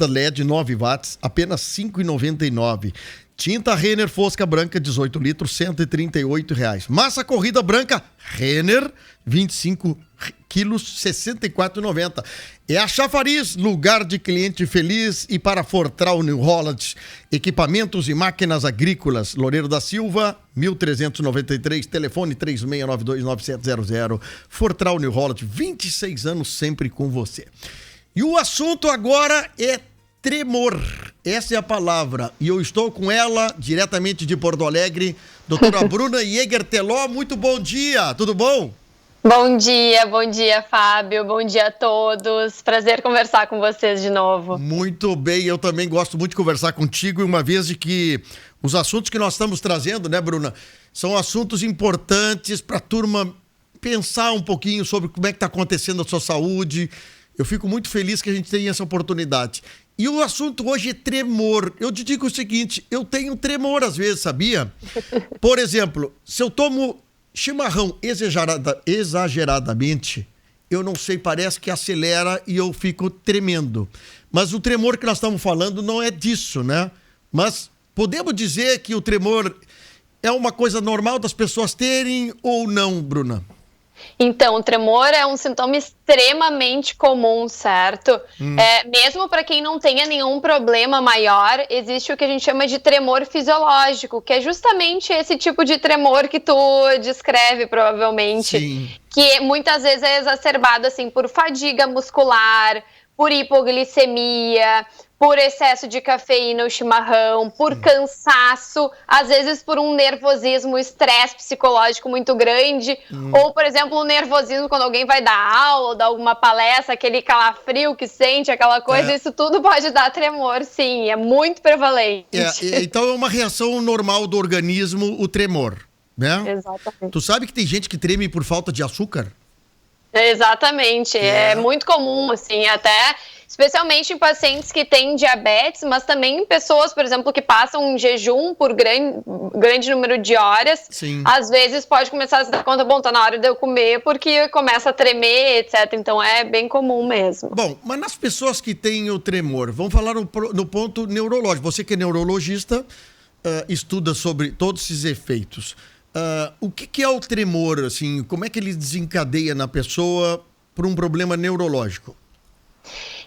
LED 9 watts, apenas R$ 5,99. Tinta Renner Fosca Branca 18 litros, R$ 138,00. Massa corrida branca Renner 25 quilos, R$ 64,90. É a Chafariz, lugar de cliente feliz, e para Fortral New Holland, equipamentos e máquinas agrícolas. Loureiro da Silva, 1393, telefone 36929700. Fortral New Holland, 26 anos sempre com você. E o assunto agora é tremor. Essa é a palavra. E eu estou com ela, diretamente de Porto Alegre, doutora Bruna Jäger-Teló. Muito bom dia, tudo bom? Bom dia, Fábio. Bom dia a todos. Prazer conversar com vocês de novo. Muito bem, eu também gosto muito de conversar contigo, uma vez de que os assuntos que nós estamos trazendo, né, Bruna, são assuntos importantes para a turma pensar um pouquinho sobre como é que está acontecendo a sua saúde. Eu fico muito feliz que a gente tenha essa oportunidade. E o assunto hoje é tremor. Eu te digo o seguinte, eu tenho tremor às vezes, sabia? Por exemplo, se eu tomo chimarrão exageradamente, eu não sei, parece que acelera e eu fico tremendo. Mas o tremor que nós estamos falando não é disso, né? Mas podemos dizer que o tremor é uma coisa normal das pessoas terem ou não, Bruna? Então, o tremor é um sintoma extremamente comum, certo? Mesmo para quem não tenha nenhum problema maior, existe o que a gente chama de tremor fisiológico, que é justamente esse tipo de tremor que tu descreve, provavelmente. Sim. Que muitas vezes é exacerbado assim, por fadiga muscular, por hipoglicemia, por excesso de cafeína ou chimarrão, por cansaço, às vezes por um nervosismo, estresse psicológico muito grande, ou, por exemplo, o nervosismo quando alguém vai dar aula ou dar alguma palestra, aquele calafrio que sente, aquela coisa, isso tudo pode dar tremor, sim, é muito prevalente. Então é uma reação normal do organismo, o tremor, né? Exatamente. Tu sabe que tem gente que treme por falta de açúcar? Exatamente, é muito comum, assim, até especialmente em pacientes que têm diabetes, mas também em pessoas, por exemplo, que passam um jejum por grande número de horas. Sim. Às vezes pode começar a se dar conta, bom, tá na hora de eu comer, porque começa a tremer, etc. Então é bem comum mesmo. Bom, mas nas pessoas que têm o tremor, vamos falar no ponto neurológico. Você que é neurologista, estuda sobre todos esses efeitos. O que é o tremor, assim? Como é que ele desencadeia na pessoa por um problema neurológico?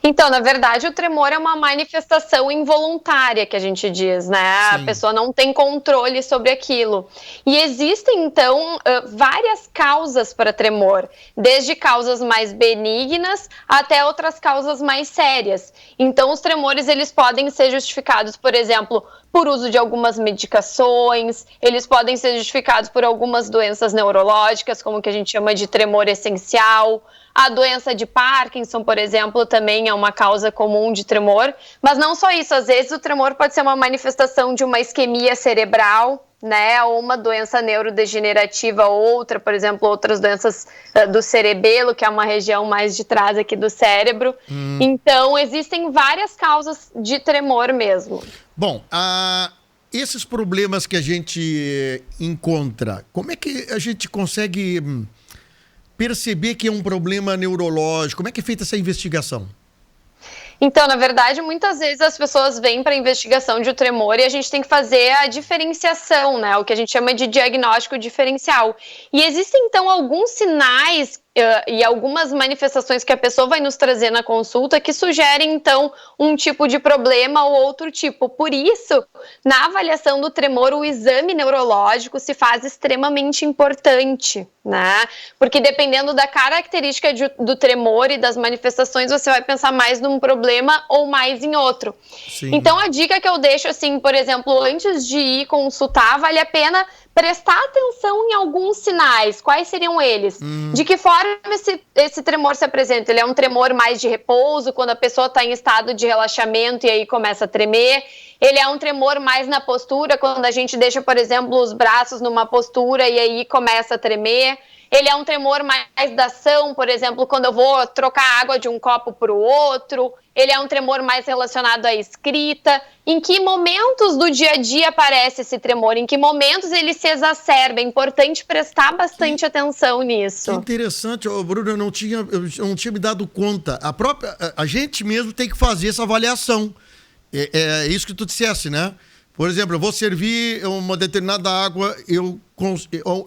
Então, na verdade, o tremor é uma manifestação involuntária, que a gente diz, né? Sim. A pessoa não tem controle sobre aquilo. E existem, então, várias causas para tremor, desde causas mais benignas até outras causas mais sérias. Então, os tremores, eles podem ser justificados, por exemplo, por uso de algumas medicações, eles podem ser justificados por algumas doenças neurológicas, como que a gente chama de tremor essencial. A doença de Parkinson, por exemplo, também é uma causa comum de tremor. Mas não só isso, às vezes o tremor pode ser uma manifestação de uma isquemia cerebral, né, ou uma doença neurodegenerativa, outra, por exemplo, outras doenças do cerebelo, que é uma região mais de trás aqui do cérebro. Então, existem várias causas de tremor mesmo. Bom, esses problemas que a gente encontra, como é que a gente consegue perceber que é um problema neurológico? Como é que é feita essa investigação? Então, na verdade, muitas vezes as pessoas vêm para a investigação de tremor e a gente tem que fazer a diferenciação, né? O que a gente chama de diagnóstico diferencial. E existem, então, alguns sinais e algumas manifestações que a pessoa vai nos trazer na consulta que sugerem, então, um tipo de problema ou outro tipo. Por isso, na avaliação do tremor, o exame neurológico se faz extremamente importante, né? Porque dependendo da característica do tremor e das manifestações, você vai pensar mais num problema ou mais em outro. Sim. Então, a dica que eu deixo, assim, por exemplo, antes de ir consultar, vale a pena prestar atenção em alguns sinais. Quais seriam eles? De que forma esse tremor se apresenta? Ele é um tremor mais de repouso, quando a pessoa está em estado de relaxamento e aí começa a tremer. Ele é um tremor mais na postura, quando a gente deixa, por exemplo, os braços numa postura e aí começa a tremer. Ele é um tremor mais da ação, por exemplo, quando eu vou trocar água de um copo para o outro. Ele é um tremor mais relacionado à escrita. Em que momentos do dia a dia aparece esse tremor? Em que momentos ele se exacerba? É importante prestar bastante atenção nisso. Que interessante, Bruno, eu não tinha me dado conta. A gente mesmo tem que fazer essa avaliação. É isso que tu disseste, né? Por exemplo, eu vou servir uma determinada água,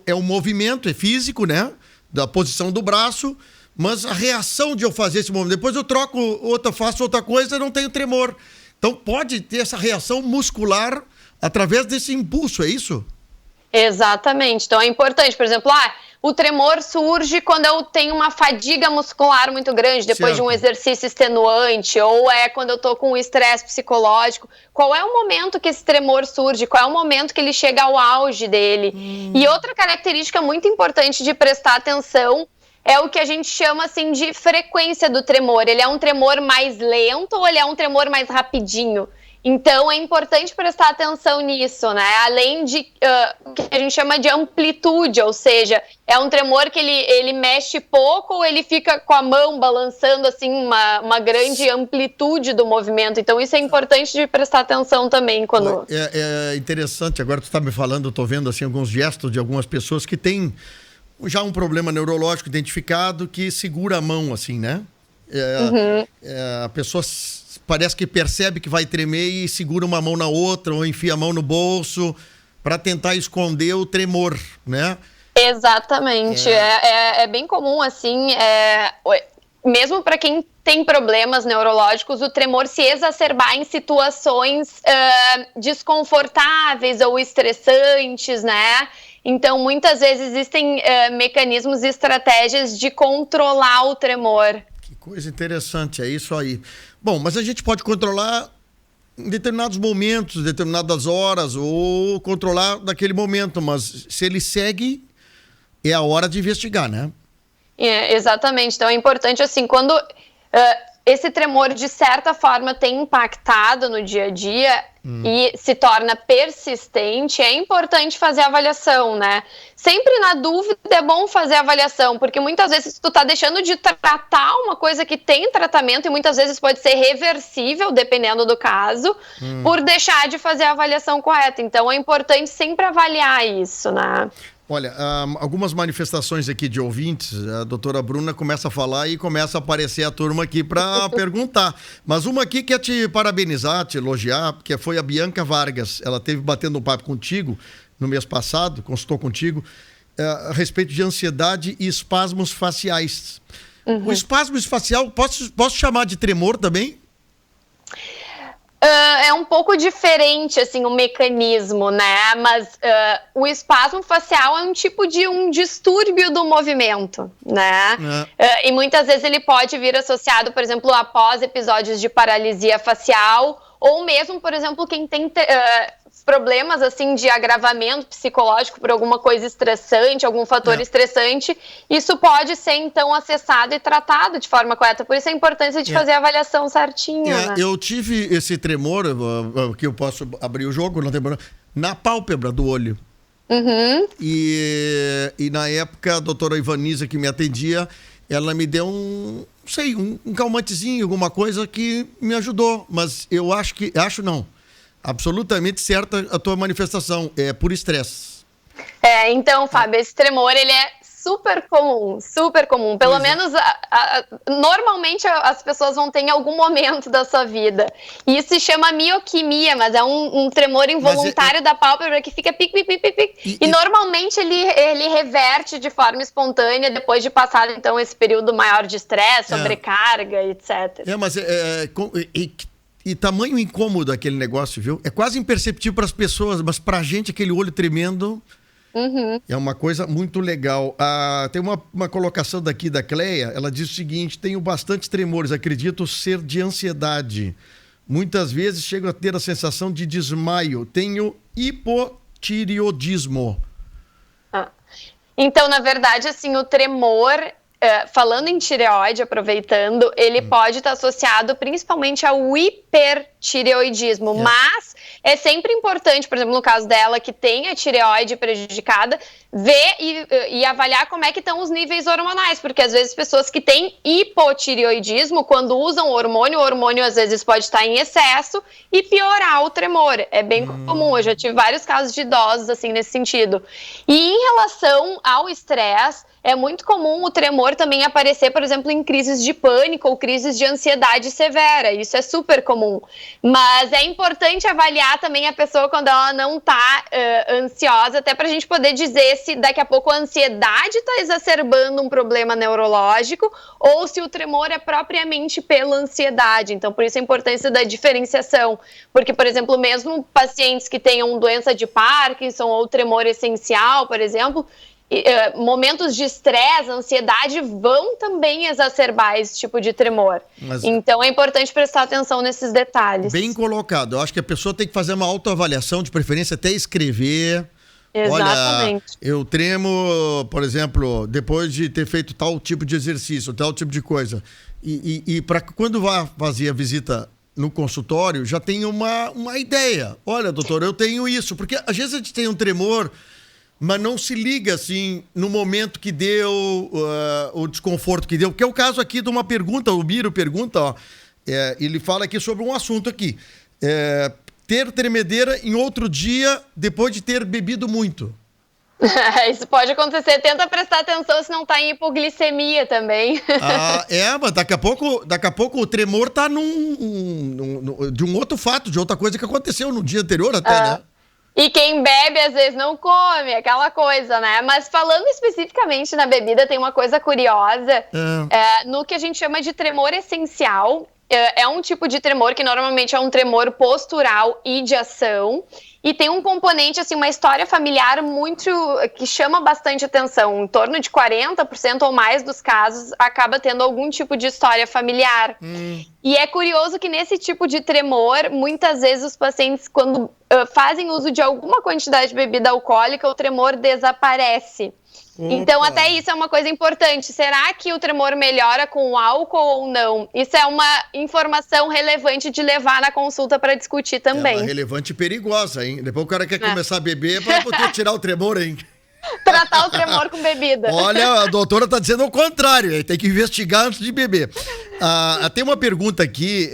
é um movimento, é físico, né? Da posição do braço, mas a reação de eu fazer esse movimento, depois eu troco faço outra coisa, eu não tenho tremor. Então pode ter essa reação muscular através desse impulso, é isso? Exatamente. Então é importante, por exemplo, o tremor surge quando eu tenho uma fadiga muscular muito grande, depois de um exercício extenuante, ou quando eu tô com um estresse psicológico. Qual é o momento que esse tremor surge? Qual é o momento que ele chega ao auge dele? E outra característica muito importante de prestar atenção é o que a gente chama assim de frequência do tremor. Ele é um tremor mais lento ou ele é um tremor mais rapidinho? Então, é importante prestar atenção nisso, né? Além de o que a gente chama de amplitude, ou seja, é um tremor que ele mexe pouco ou ele fica com a mão balançando, assim, uma grande amplitude do movimento. Então, isso é importante de prestar atenção também quando... É interessante, agora tu está me falando, eu estou vendo, assim, alguns gestos de algumas pessoas que têm já um problema neurológico identificado que segura a mão, assim, né? A pessoa parece que percebe que vai tremer e segura uma mão na outra ou enfia a mão no bolso para tentar esconder o tremor, né? Exatamente. É bem comum, assim, mesmo para quem tem problemas neurológicos, o tremor se exacerbar em situações desconfortáveis ou estressantes, né? Então, muitas vezes existem mecanismos e estratégias de controlar o tremor. Que coisa interessante, é isso aí. Bom, mas a gente pode controlar em determinados momentos, determinadas horas, ou controlar naquele momento, mas se ele segue, é a hora de investigar, né? Exatamente. Então é importante, assim, quando esse tremor, de certa forma, tem impactado no dia a dia e se torna persistente, é importante fazer a avaliação, né? Sempre na dúvida é bom fazer a avaliação, porque muitas vezes tu tá deixando de tratar uma coisa que tem tratamento e muitas vezes pode ser reversível, dependendo do caso, por deixar de fazer a avaliação correta. Então é importante sempre avaliar isso, né? Olha, algumas manifestações aqui de ouvintes, a doutora Bruna começa a falar e começa a aparecer a turma aqui para perguntar. Mas uma aqui quer te parabenizar, te elogiar, que foi a Bianca Vargas. Ela esteve batendo um papo contigo no mês passado, consultou contigo, a respeito de ansiedade e espasmos faciais. O espasmo facial, posso chamar de tremor também? É um pouco diferente, assim, o mecanismo, né? Mas o espasmo facial é um tipo de um distúrbio do movimento, né? E muitas vezes ele pode vir associado, por exemplo, após episódios de paralisia facial, ou mesmo, por exemplo, quem tem problemas, assim, de agravamento psicológico por alguma coisa estressante, algum fator estressante, isso pode ser, então, acessado e tratado de forma correta. Por isso a importância de fazer a avaliação certinha, né? Eu tive esse tremor, que eu posso abrir o jogo, não tem problema, na pálpebra do olho. E na época, a doutora Ivaniza, que me atendia, ela me deu um calmantezinho, alguma coisa que me ajudou. Mas eu não. Absolutamente certa a tua manifestação, é por estresse. Então, Fábio, esse tremor, ele é super comum, super comum. Pelo menos, normalmente as pessoas vão ter em algum momento da sua vida. E isso se chama mioquimia, mas é um tremor involuntário da pálpebra que fica pic, pic, pic, pic. E normalmente ele reverte de forma espontânea depois de passar, então, esse período maior de estresse, sobrecarga, etc. Mas e tamanho incômodo aquele negócio, viu? É quase imperceptível para as pessoas, mas para a gente aquele olho tremendo é uma coisa muito legal. Tem uma colocação daqui da Cleia, ela diz o seguinte: tenho bastante tremores, acredito ser de ansiedade. Muitas vezes chego a ter a sensação de desmaio. Tenho hipotireoidismo. Então, na verdade, assim, o tremor... falando em tireoide, aproveitando, ele pode estar associado principalmente ao hipertireoidismo, mas é sempre importante, por exemplo, no caso dela, que tem a tireoide prejudicada, ver e avaliar como é que estão os níveis hormonais, porque às vezes pessoas que têm hipotireoidismo, quando usam o hormônio às vezes pode estar em excesso e piorar o tremor. É bem comum, eu já tive vários casos de idosos assim nesse sentido. E em relação ao estresse, é muito comum o tremor também aparecer, por exemplo, em crises de pânico ou crises de ansiedade severa. Isso é super comum. Mas é importante avaliar também a pessoa quando ela não está ansiosa, até para a gente poder dizer se daqui a pouco a ansiedade está exacerbando um problema neurológico ou se o tremor é propriamente pela ansiedade. Então, por isso a importância da diferenciação. Porque, por exemplo, mesmo pacientes que tenham doença de Parkinson ou tremor essencial, por exemplo, momentos de estresse, ansiedade vão também exacerbar esse tipo de tremor. Então é importante prestar atenção nesses detalhes. Bem colocado. Eu acho que a pessoa tem que fazer uma autoavaliação, de preferência até escrever. Exatamente. Olha, eu tremo, por exemplo, depois de ter feito tal tipo de exercício, tal tipo de coisa. E para quando vá fazer a visita no consultório, já tem uma ideia. Olha, doutor, eu tenho isso. Porque às vezes a gente tem um tremor, mas não se liga, assim, no momento que deu, o desconforto que deu. Que é o caso aqui de uma pergunta, o Biro pergunta, ó, ele fala aqui sobre um assunto aqui. Ter tremedeira em outro dia, depois de ter bebido muito. Isso pode acontecer. Tenta prestar atenção se não está em hipoglicemia também. Mas daqui a pouco o tremor tá de um outro fato, de outra coisa que aconteceu no dia anterior até, né? E quem bebe, às vezes, não come, aquela coisa, né? Mas falando especificamente na bebida, tem uma coisa curiosa. No que a gente chama de tremor essencial, é um tipo de tremor que normalmente é um tremor postural e de ação. E tem um componente, assim, uma história familiar que chama bastante atenção. Em torno de 40% ou mais dos casos acaba tendo algum tipo de história familiar. E é curioso que nesse tipo de tremor, muitas vezes os pacientes, quando fazem uso de alguma quantidade de bebida alcoólica, o tremor desaparece. Então, até isso é uma coisa importante. Será que o tremor melhora com o álcool ou não? Isso é uma informação relevante de levar na consulta para discutir também. É relevante e perigosa, hein? Depois o cara quer começar a beber para poder tirar o tremor, hein? Tratar o tremor com bebida. Olha, a doutora tá dizendo o contrário, tem que investigar antes de beber. Tem uma pergunta aqui,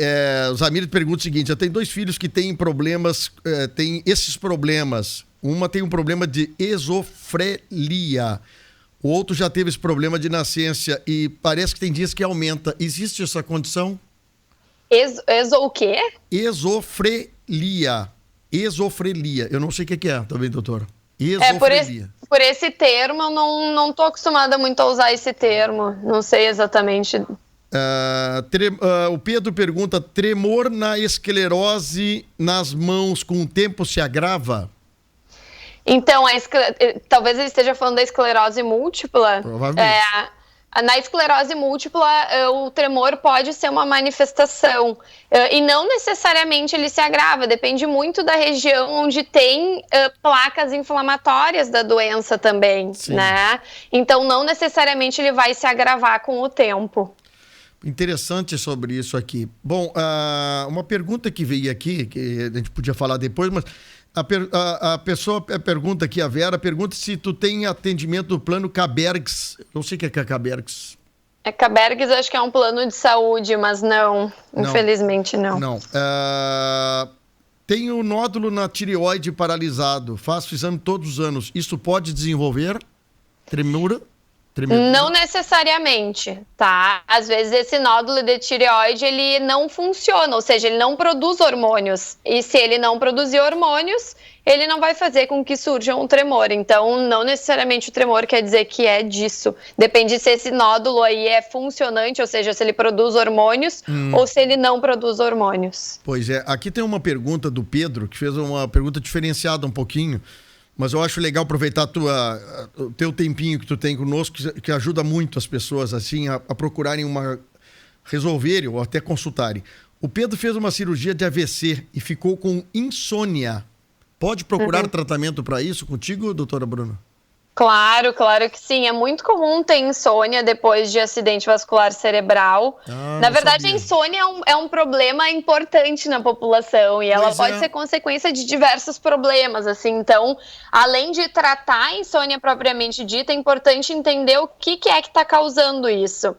os amigos perguntam o seguinte: eu tenho 2 filhos que têm problemas, têm esses problemas. Uma tem um problema de esofrelia, o outro já teve esse problema de nascença e parece que tem dias que aumenta. Existe essa condição? O quê? Esofrelia. Eu não sei o que é, tá bem, doutora? Esofrelia. Por esse termo, eu não tô acostumada muito a usar esse termo. Não sei exatamente. O Pedro pergunta: tremor na esclerose nas mãos com o tempo se agrava? Então, talvez ele esteja falando da esclerose múltipla. Provavelmente. Na esclerose múltipla, o tremor pode ser uma manifestação. E não necessariamente ele se agrava, depende muito da região onde tem placas inflamatórias da doença também, né? Então, não necessariamente ele vai se agravar com o tempo. Interessante sobre isso aqui. Bom, uma pergunta que veio aqui, que a gente podia falar depois, mas a pessoa pergunta aqui, a Vera, pergunta se tu tem atendimento do plano Cabergs. Não sei o que é Cabergs. Cabergs acho que é um plano de saúde, mas não. Infelizmente não. Não. Tenho nódulo na tireoide paralisado, faço exame todos os anos. Isso pode desenvolver tremura? Não necessariamente, tá? Às vezes esse nódulo de tireoide, ele não funciona, ou seja, ele não produz hormônios. E se ele não produzir hormônios, ele não vai fazer com que surja um tremor. Então, não necessariamente o tremor quer dizer que é disso. Depende se esse nódulo aí é funcionante, ou seja, se ele produz hormônios ou se ele não produz hormônios. Pois é. Aqui tem uma pergunta do Pedro, que fez uma pergunta diferenciada um pouquinho. Mas eu acho legal aproveitar o teu tempinho que tu tem conosco, que ajuda muito as pessoas assim a procurarem resolverem ou até consultarem. O Pedro fez uma cirurgia de AVC e ficou com insônia. Pode procurar tratamento para isso contigo, doutora Bruna? Claro, claro que sim. É muito comum ter insônia depois de acidente vascular cerebral. Na verdade, a insônia é um problema importante na população e ela pode ser consequência de diversos problemas, assim. Então, além de tratar a insônia propriamente dita, é importante entender o que é que está causando isso.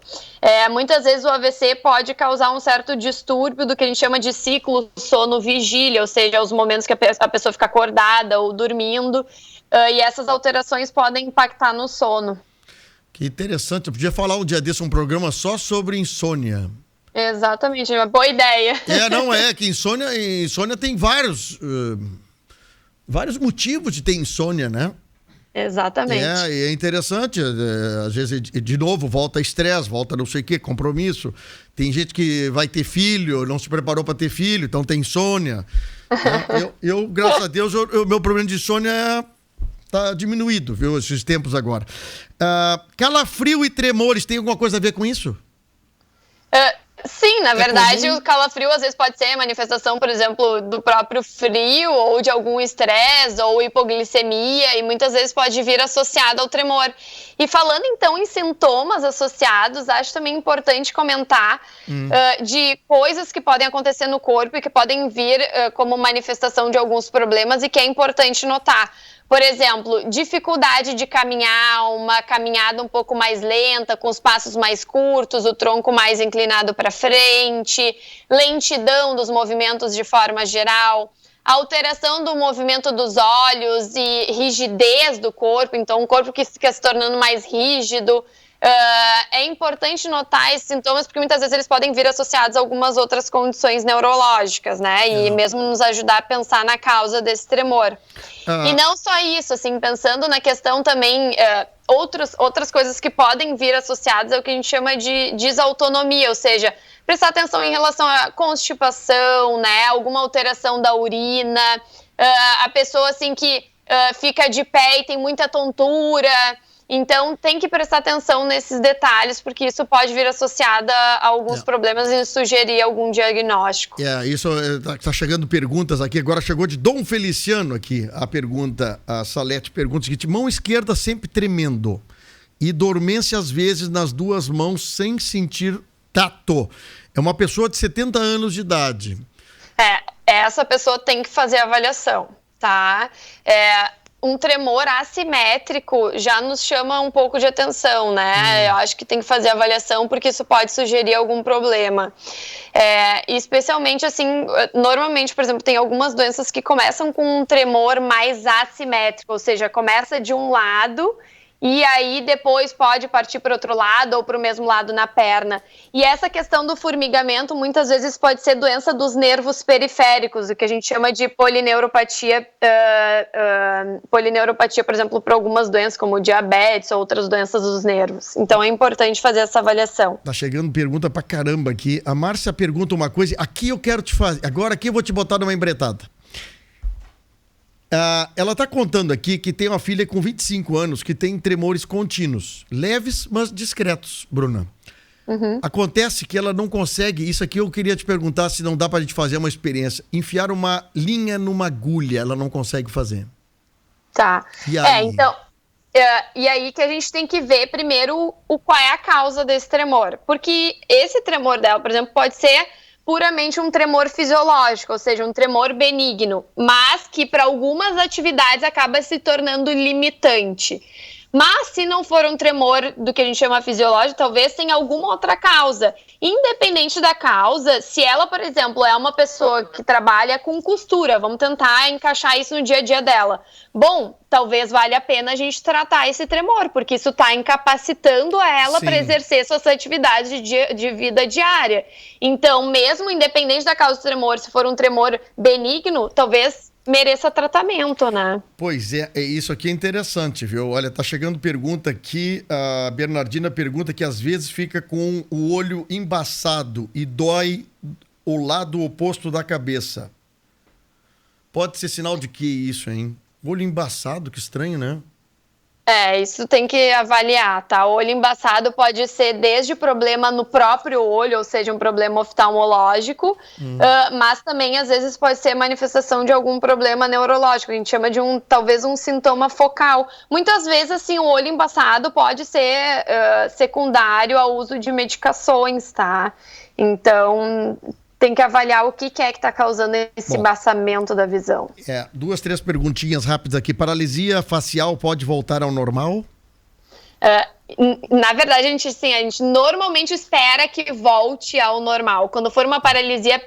Muitas vezes o AVC pode causar um certo distúrbio do que a gente chama de ciclo sono-vigília, ou seja, os momentos que a pessoa fica acordada ou dormindo. E essas alterações podem impactar no sono. Que interessante. Eu podia falar um dia desse um programa só sobre insônia. Exatamente, uma boa ideia. Que insônia tem vários motivos de ter insônia, né? Exatamente. É interessante. Às vezes, de novo, volta estresse, volta não sei o quê, compromisso. Tem gente que vai ter filho, não se preparou para ter filho, então tem insônia. Eu, graças a Deus, o meu problema de insônia tá diminuído, viu, esses tempos agora. Calafrio e tremores, tem alguma coisa a ver com isso? Sim, na verdade, o calafrio às vezes pode ser manifestação, por exemplo, do próprio frio ou de algum estresse ou hipoglicemia e muitas vezes pode vir associado ao tremor. E falando então em sintomas associados, acho também importante comentar de coisas que podem acontecer no corpo e que podem vir como manifestação de alguns problemas e que é importante notar. Por exemplo, dificuldade de caminhar, uma caminhada um pouco mais lenta, com os passos mais curtos, o tronco mais inclinado para frente, lentidão dos movimentos de forma geral, alteração do movimento dos olhos e rigidez do corpo, então um corpo que fica se tornando mais rígido. É importante notar esses sintomas porque muitas vezes eles podem vir associados a algumas outras condições neurológicas, né? E mesmo nos ajudar a pensar na causa desse tremor. E não só isso, assim, pensando na questão também, outras coisas que podem vir associadas ao que a gente chama de desautonomia, ou seja, prestar atenção em relação à constipação, né? Alguma alteração da urina, a pessoa, assim, que fica de pé e tem muita tontura. Então, tem que prestar atenção nesses detalhes, porque isso pode vir associado a alguns problemas e sugerir algum diagnóstico. Isso tá chegando perguntas aqui. Agora chegou de Dom Feliciano aqui a pergunta. A Salete pergunta o seguinte: mão esquerda sempre tremendo e dormência às vezes nas duas mãos sem sentir tato. É uma pessoa de 70 anos de idade. Essa pessoa tem que fazer a avaliação, tá? Um tremor assimétrico já nos chama um pouco de atenção, né? Eu acho que tem que fazer avaliação porque isso pode sugerir algum problema. Especialmente, assim, normalmente, por exemplo, tem algumas doenças que começam com um tremor mais assimétrico, ou seja, começa de um lado e aí depois pode partir para o outro lado ou para o mesmo lado na perna. E essa questão do formigamento muitas vezes pode ser doença dos nervos periféricos, o que a gente chama de polineuropatia, por exemplo, para algumas doenças como diabetes ou outras doenças dos nervos. Então é importante fazer essa avaliação. Tá chegando pergunta pra caramba aqui. A Márcia pergunta uma coisa, aqui eu quero te fazer, agora aqui eu vou te botar numa embretada. Ela está contando aqui que tem uma filha com 25 anos que tem tremores contínuos, leves, mas discretos, Bruna. Acontece que ela não consegue, isso aqui eu queria te perguntar se não dá para a gente fazer uma experiência, enfiar uma linha numa agulha, ela não consegue fazer. Tá. E aí? Então, e aí que a gente tem que ver primeiro qual é a causa desse tremor, porque esse tremor dela, por exemplo, pode ser puramente um tremor fisiológico, ou seja, um tremor benigno, mas que para algumas atividades acaba se tornando limitante. Mas se não for um tremor do que a gente chama fisiológico, talvez tenha alguma outra causa. Independente da causa, se ela, por exemplo, é uma pessoa que trabalha com costura, vamos tentar encaixar isso no dia a dia dela. Bom, talvez valha a pena a gente tratar esse tremor, porque isso está incapacitando ela para exercer suas atividades de vida diária. Então, mesmo independente da causa do tremor, se for um tremor benigno, talvez mereça tratamento, né? Pois isso aqui é interessante, viu? Olha, tá chegando pergunta aqui, a Bernardina pergunta que às vezes fica com o olho embaçado e dói o lado oposto da cabeça. Pode ser sinal de que isso, hein? Olho embaçado, que estranho, né? Isso tem que avaliar, tá? O olho embaçado pode ser desde problema no próprio olho, ou seja, um problema oftalmológico, mas também às vezes pode ser manifestação de algum problema neurológico, a gente chama de talvez um sintoma focal. Muitas vezes, assim, o olho embaçado pode ser secundário ao uso de medicações, tá? Então, tem que avaliar o que está causando esse embaçamento da visão. 2, 3 perguntinhas rápidas aqui. Paralisia facial pode voltar ao normal? Na verdade, a gente normalmente espera que volte ao normal. Quando for uma paralisia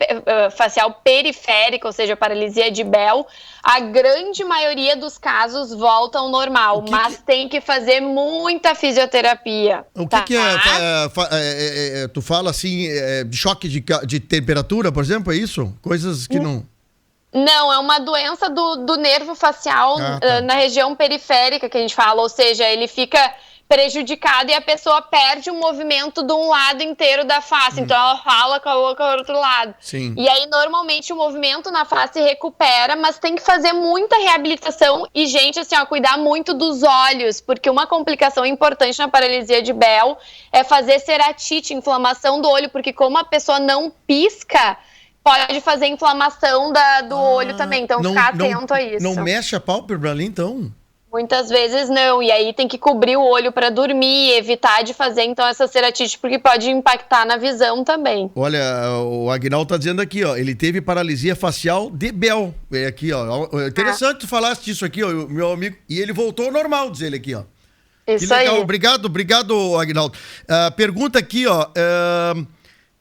facial periférica, ou seja, paralisia de Bell, a grande maioria dos casos volta ao normal, mas tem que fazer muita fisioterapia. O que é? Tu fala assim, de choque de temperatura, por exemplo, é isso? Coisas que não... Não, é uma doença do nervo facial na região periférica que a gente fala, ou seja, ele fica prejudicado e a pessoa perde o movimento de um lado inteiro da face, então ela fala com o outro lado. Sim. E aí, normalmente, o movimento na face recupera, mas tem que fazer muita reabilitação e, gente, assim, cuidar muito dos olhos, porque uma complicação importante na paralisia de Bell é fazer ceratite, inflamação do olho, porque como a pessoa não pisca, pode fazer inflamação do olho também, então ficar atento a isso. Não mexe a pálpebra ali, então? Muitas vezes não, e aí tem que cobrir o olho para dormir, evitar de fazer então essa ceratite, porque pode impactar na visão também. Olha, o Aguinaldo tá dizendo aqui, ó, ele teve paralisia facial de Bell. É aqui, ó, interessante tu falasse disso aqui, ó, meu amigo, e ele voltou ao normal, diz ele aqui, ó. Isso que legal, aí. Obrigado, Aguinaldo. Pergunta aqui, ó,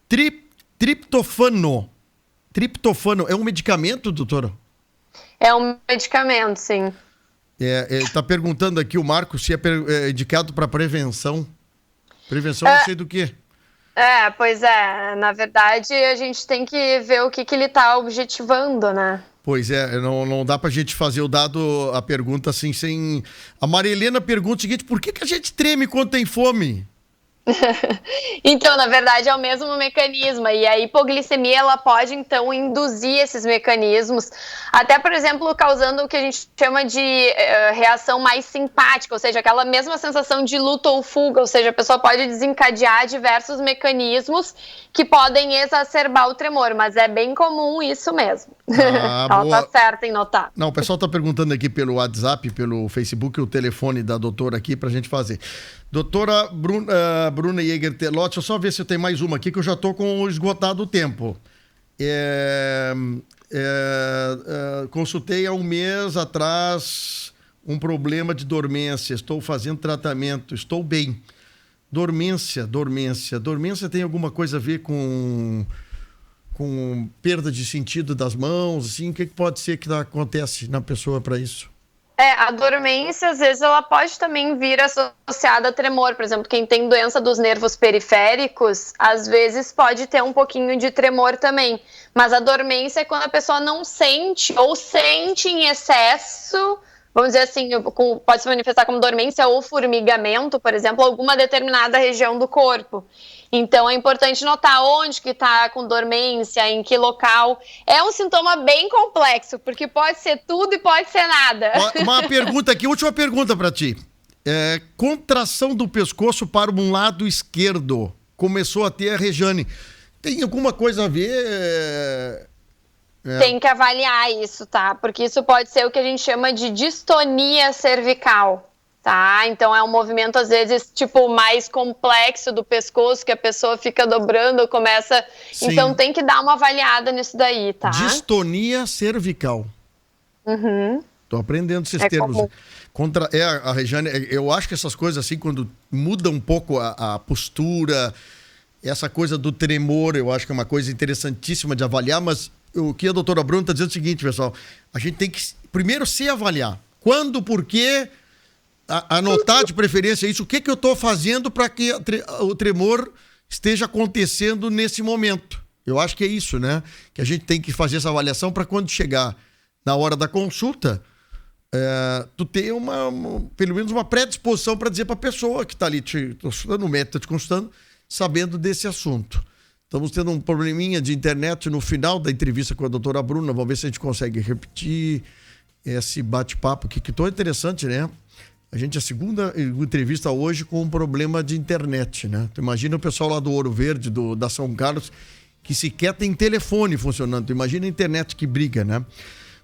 triptofano é um medicamento, doutora? É um medicamento, sim. Está perguntando aqui o Marco se é indicado para prevenção. Prevenção não sei do quê. Pois é. Na verdade, a gente tem que ver o que ele está objetivando, né? Pois é, não dá pra gente fazer a pergunta assim sem... A Maria Helena pergunta o seguinte, por que a gente treme quando tem fome? Então, na verdade, é o mesmo mecanismo, e a hipoglicemia ela pode, então, induzir esses mecanismos, até, por exemplo, causando o que a gente chama de reação mais simpática, ou seja, aquela mesma sensação de luta ou fuga, ou seja, a pessoa pode desencadear diversos mecanismos que podem exacerbar o tremor, mas é bem comum isso mesmo. Ela tá certa em notar. Não, o pessoal tá perguntando aqui pelo WhatsApp, pelo Facebook, o telefone da doutora aqui pra gente fazer. Doutora Bruna Jäger Telotti, deixa eu só ver se eu tenho mais uma aqui, que eu já tô com esgotado o tempo. Consultei há um mês atrás um problema de dormência. Estou fazendo tratamento, estou bem. Dormência tem alguma coisa a ver com perda de sentido das mãos, assim? O que pode ser que acontece na pessoa para isso? A dormência, às vezes, ela pode também vir associada a tremor. Por exemplo, quem tem doença dos nervos periféricos, às vezes pode ter um pouquinho de tremor também. Mas a dormência é quando a pessoa não sente ou sente em excesso, vamos dizer assim, pode se manifestar como dormência ou formigamento, por exemplo, alguma determinada região do corpo. Então, é importante notar onde que está com dormência, em que local. É um sintoma bem complexo, porque pode ser tudo e pode ser nada. Uma pergunta aqui, última pergunta para ti. Contração do pescoço para um lado esquerdo. Começou a ter a Rejane. Tem alguma coisa a ver... Tem que avaliar isso, tá? Porque isso pode ser o que a gente chama de distonia cervical. Tá, então é um movimento às vezes tipo mais complexo do pescoço, que a pessoa fica dobrando, começa... Sim. Então tem que dar uma avaliada nisso daí, tá? Distonia cervical. Tô aprendendo esses termos. A Rejane, eu acho que essas coisas assim, quando muda um pouco a postura, essa coisa do tremor, eu acho que é uma coisa interessantíssima de avaliar, mas o que a doutora Bruna tá dizendo é o seguinte, pessoal, a gente tem que primeiro se avaliar. Quando, por quê... Anotar de preferência isso, o que eu estou fazendo para que o tremor esteja acontecendo nesse momento. Eu acho que é isso, né? Que a gente tem que fazer essa avaliação para quando chegar na hora da consulta, tu ter pelo menos uma predisposição para dizer para a pessoa que está ali te consultando, o médico está te consultando, sabendo desse assunto. Estamos tendo um probleminha de internet no final da entrevista com a doutora Bruna, vamos ver se a gente consegue repetir esse bate-papo aqui, que tão interessante, né? a segunda entrevista hoje com um problema de internet, né? Tu imagina o pessoal lá do Ouro Verde, da São Carlos, que sequer tem telefone funcionando. Tu imagina a internet que briga, né?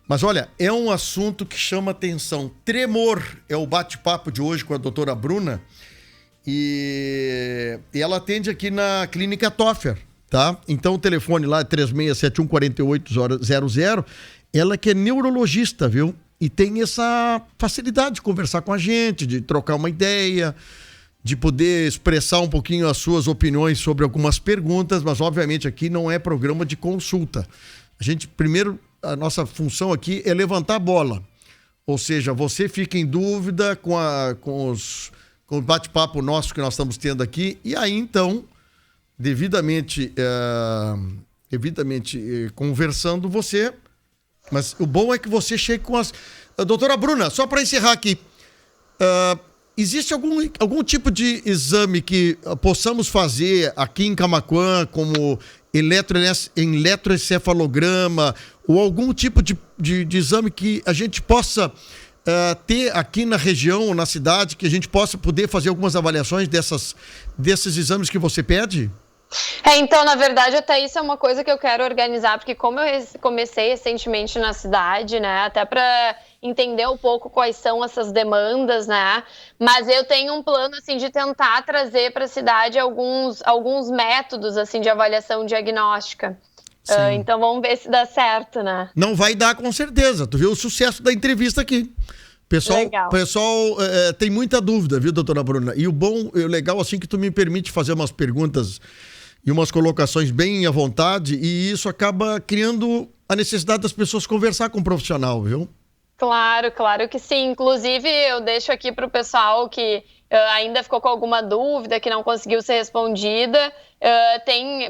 Mas olha, é um assunto que chama atenção. Tremor é o bate-papo de hoje com a doutora Bruna. E ela atende aqui na Clínica Toffer, tá? Então o telefone lá é 36714800. Ela que é neurologista, viu? E tem essa facilidade de conversar com a gente, de trocar uma ideia, de poder expressar um pouquinho as suas opiniões sobre algumas perguntas, mas obviamente aqui não é programa de consulta. Primeiro, a nossa função aqui é levantar a bola. Ou seja, você fica em dúvida com o bate-papo nosso que nós estamos tendo aqui, e aí então, devidamente conversando você. Mas o bom é que você chegue com as... Doutora Bruna, só para encerrar aqui, existe algum tipo de exame que possamos fazer aqui em Camaquã, como eletroencefalograma, ou algum tipo de exame que a gente possa ter aqui na região, na cidade, que a gente possa poder fazer algumas avaliações desses exames que você pede? Então, na verdade, até isso é uma coisa que eu quero organizar, porque como eu comecei recentemente na cidade, né, até para entender um pouco quais são essas demandas, né, mas eu tenho um plano, assim, de tentar trazer para a cidade alguns métodos, assim, de avaliação diagnóstica. Então, vamos ver se dá certo, né? Não vai dar, com certeza. Tu viu o sucesso da entrevista aqui. Pessoal tem muita dúvida, viu, doutora Bruna? E o legal, assim, que tu me permite fazer umas perguntas e umas colocações bem à vontade, e isso acaba criando a necessidade das pessoas conversar com o profissional, viu? Claro que sim. Inclusive, eu deixo aqui para o pessoal que ainda ficou com alguma dúvida, que não conseguiu ser respondida,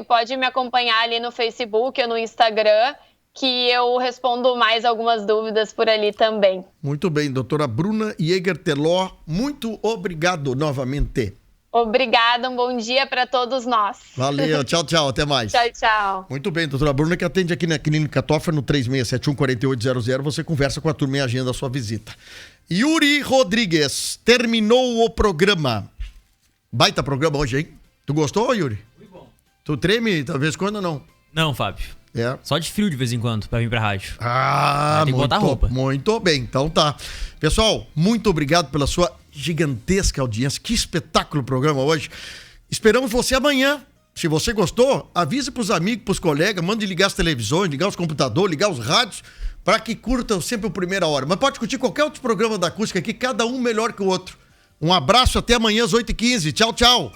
pode me acompanhar ali no Facebook ou no Instagram, que eu respondo mais algumas dúvidas por ali também. Muito bem, doutora Bruna Jäger-Teló, muito obrigado novamente. Obrigada, um bom dia para todos nós. Valeu, tchau, até mais. Tchau. Muito bem, doutora Bruna, que atende aqui na Clínica Toffer no 36714800, você conversa com a turma e agenda a sua visita. Yuri Rodrigues, terminou o programa. Baita programa hoje, hein? Tu gostou, Yuri? Muito bom. Tu treme, talvez, quando ou não? Não, Fábio. Só de frio de vez em quando, pra vir pra rádio. Tem que botar roupa. Muito bem, então tá. Pessoal, muito obrigado pela sua gigantesca audiência. Que espetáculo o programa hoje. Esperamos você amanhã. Se você gostou, avise pros amigos, pros colegas, mande ligar as televisões, ligar os computadores, ligar os rádios, para que curtam sempre o Primeira Hora. Mas pode curtir qualquer outro programa da Acústica aqui, cada um melhor que o outro. Um abraço, até amanhã às 8h15. Tchau.